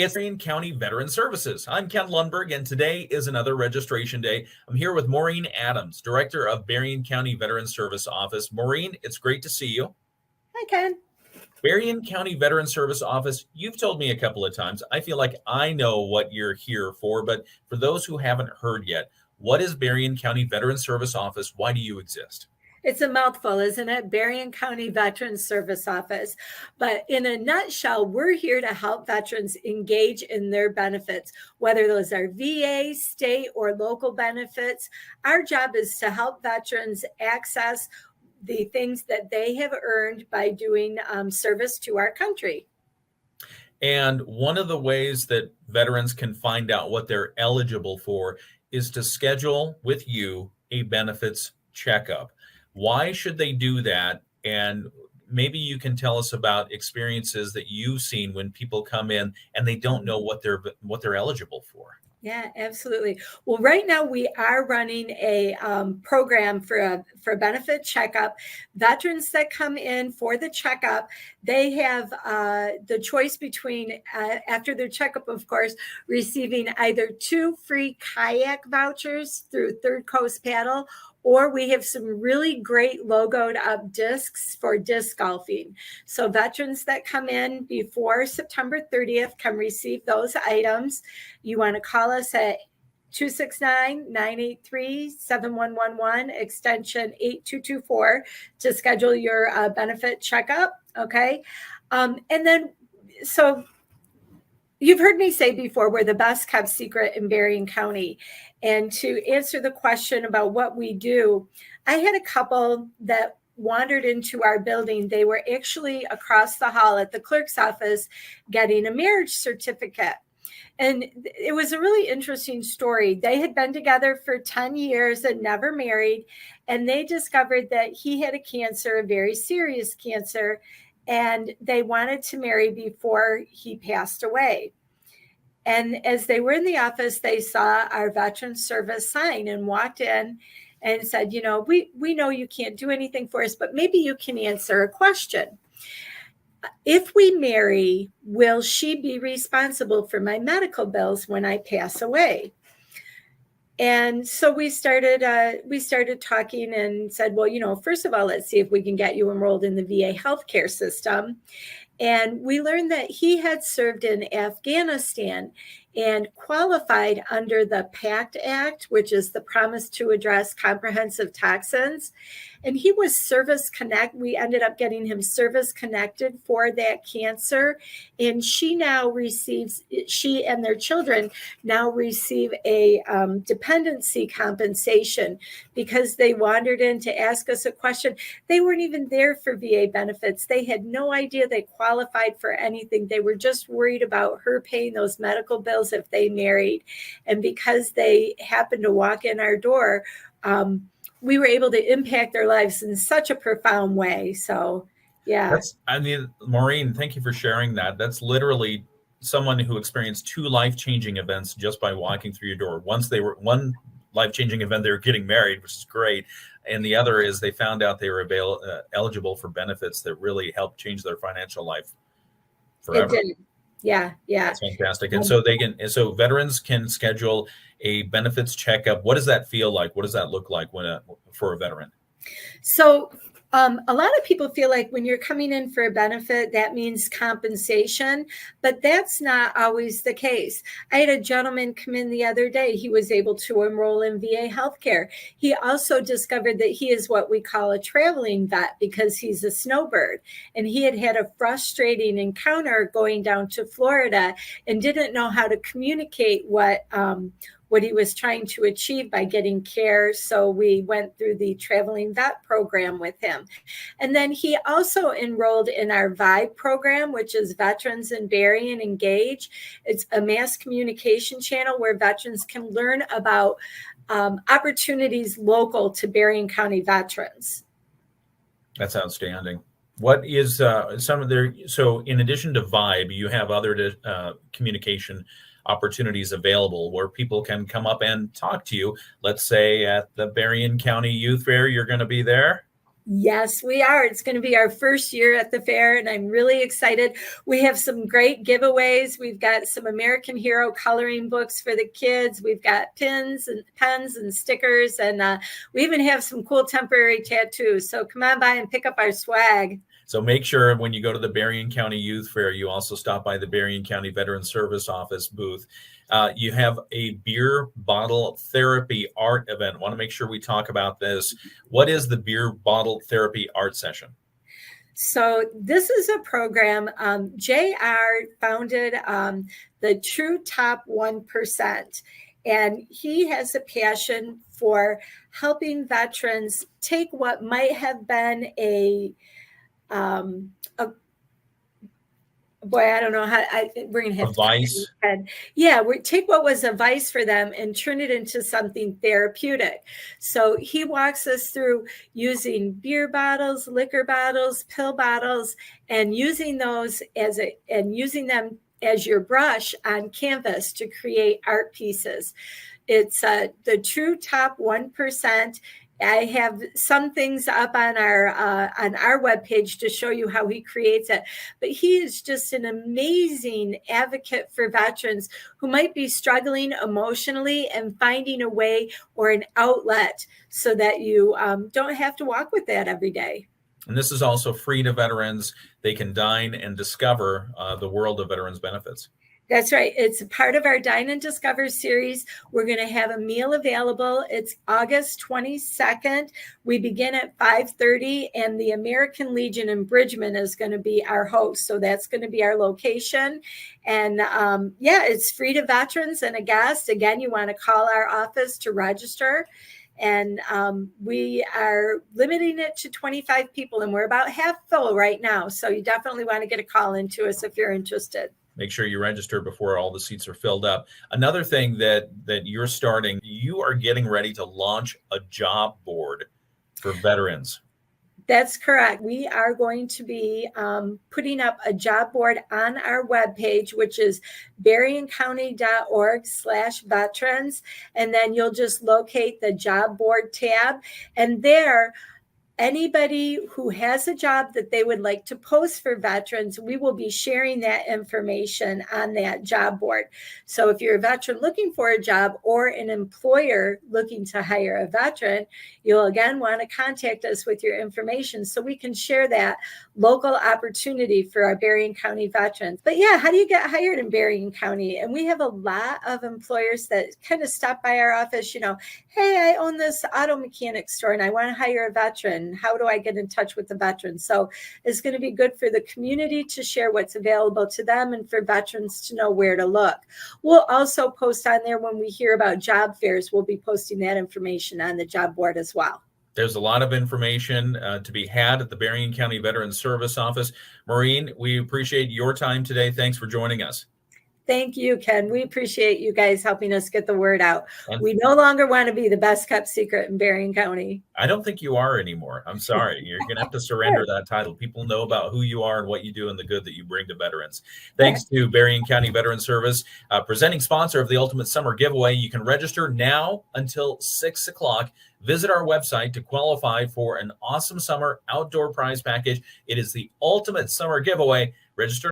It's Berrien County Veteran Services. I'm Ken Lundberg, and today is another registration day. I'm here with Maureen Adams, Director of Berrien County Veteran Service Office. Maureen, it's great to see you. Hi, Ken. Berrien County Veteran Service Office, you've told me a couple of times. I feel like I know what you're here for, but for those who haven't heard yet, what is Berrien County Veteran Service Office? Why do you exist? It's a mouthful, isn't it? Berrien County Veterans Service Office. But in a nutshell, we're here to help veterans engage in their benefits, whether those are VA, state, or local benefits. Our job is to help veterans access the things that they have earned by doing service to our country. And one of the ways that veterans can find out what they're eligible for is to schedule with you a benefits checkup. Why should they do that? And maybe you can tell us about experiences that you've seen when people come in and they don't know what they're eligible for. Yeah, absolutely. Well, right now we are running a program for a benefit checkup. Veterans that come in for the checkup, they have the choice between, after their checkup, of course, receiving either 2 free kayak vouchers through Third Coast Paddle, or we have some really great logoed up discs for disc golfing. So veterans that come in before September 30th can receive those items. You want to call us at 269-983-7111, extension 8224 to schedule your benefit checkup. Okay. And then, so you've heard me say before, we're the best kept secret in Berrien County. And to answer the question about what we do, I had a couple that wandered into our building. They were actually across the hall at the clerk's office getting a marriage certificate. And it was a really interesting story. They had been together for 10 years and never married. And they discovered that he had a cancer, a very serious cancer, and they wanted to marry before he passed away. And as they were in the office, they saw our veteran service sign and walked in and said, you know, we know you can't do anything for us, but maybe you can answer a question. If we marry, will she be responsible for my medical bills when I pass away? And so we started talking and said, well, you know, first of all, let's see if we can get you enrolled in the VA healthcare system. And we learned that he had served in Afghanistan and qualified under the PACT Act, which is the Promise to Address Comprehensive Toxins. And he was we ended up getting him service connected for that cancer. And she and their children now receive a dependency compensation because they wandered in to ask us a question. They weren't even there for VA benefits. They had no idea they qualified for anything. They were just worried about her paying those medical bills if they married. And because they happened to walk in our door, we were able to impact their lives in such a profound way. So, yeah. Maureen, thank you for sharing that. That's literally someone who experienced 2 life-changing events just by walking through your door. One life-changing event, they were getting married, which is great. And the other is they found out they were eligible for benefits that really helped change their financial life forever. It did. Yeah. That's fantastic. And so veterans can schedule a benefits checkup. What does that feel like? What does that look like for a veteran? So a lot of people feel like when you're coming in for a benefit, that means compensation, but that's not always the case. I had a gentleman come in the other day. He was able to enroll in VA healthcare. He also discovered that he is what we call a traveling vet because he's a snowbird. And he had a frustrating encounter going down to Florida and didn't know how to communicate what he was trying to achieve by getting care. So we went through the traveling vet program with him. And then he also enrolled in our VIBE program, which is Veterans in Berrien Engage. It's a mass communication channel where veterans can learn about opportunities local to Berrien County veterans. That's outstanding. What is so in addition to VIBE, you have other communication opportunities available where people can come up and talk to you. Let's say at the Berrien County Youth Fair, you're going to be there. Yes, we are. It's going to be our first year at the fair, and I'm really excited. We have some great giveaways. We've got some American Hero coloring books for the kids. We've got pins and pens and stickers, and we even have some cool temporary tattoos. So come on by and pick up our swag. So make sure when you go to the Berrien County Youth Fair, you also stop by the Berrien County Veteran Service Office booth. You have a beer bottle therapy art event. Want to make sure we talk about this. What is the beer bottle therapy art session? So this is a program JR founded the True Top 1%. And he has a passion for helping veterans take what might have been boy, I don't know how we're going to have a vice. Yeah, we take what was a vice for them and turn it into something therapeutic. So he walks us through using beer bottles, liquor bottles, pill bottles, and using those using them as your brush on canvas to create art pieces. It's the True Top 1%. I have some things up on our webpage to show you how he creates it. But he is just an amazing advocate for veterans who might be struggling emotionally and finding a way or an outlet so that you don't have to walk with that every day. And this is also free to veterans. They can dine and discover the world of veterans benefits. That's right. It's a part of our Dine and Discover series. We're going to have a meal available. It's August 22nd. We begin at 5:30, and the American Legion in Bridgman is going to be our host. So that's going to be our location. And it's free to veterans and a guest. Again, you want to call our office to register. And we are limiting it to 25 people, and we're about half full right now. So you definitely want to get a call into us if you're interested. Make sure you register before all the seats are filled up. Another thing that you're starting, you are getting ready to launch a job board for veterans. That's correct. We are going to be putting up a job board on our webpage, which is berriencounty.org/veterans. And then you'll just locate the job board tab. And there, anybody who has a job that they would like to post for veterans, we will be sharing that information on that job board. So if you're a veteran looking for a job or an employer looking to hire a veteran, you'll again want to contact us with your information so we can share that local opportunity for our Berrien County veterans. But yeah, how do you get hired in Berrien County? And we have a lot of employers that kind of stop by our office, hey, I own this auto mechanic store and I want to hire a veteran. How do I get in touch with the veterans? So it's going to be good for the community to share what's available to them and for veterans to know where to look. We'll also post on there when we hear about job fairs. We'll be posting that information on the job board as well. There's a lot of information to be had at the Berrien County Veterans Service Office. Maureen, we appreciate your time today. Thanks for joining us. Thank you, Ken. We appreciate you guys helping us get the word out. We no longer want to be the best kept secret in Berrien County. I don't think you are anymore. I'm sorry. You're going to have to surrender that title. People know about who you are and what you do and the good that you bring to veterans. Thanks to Berrien County Veterans Service, presenting sponsor of the Ultimate Summer Giveaway. You can register now until 6 o'clock. Visit our website to qualify for an awesome summer outdoor prize package. It is the Ultimate Summer Giveaway. Register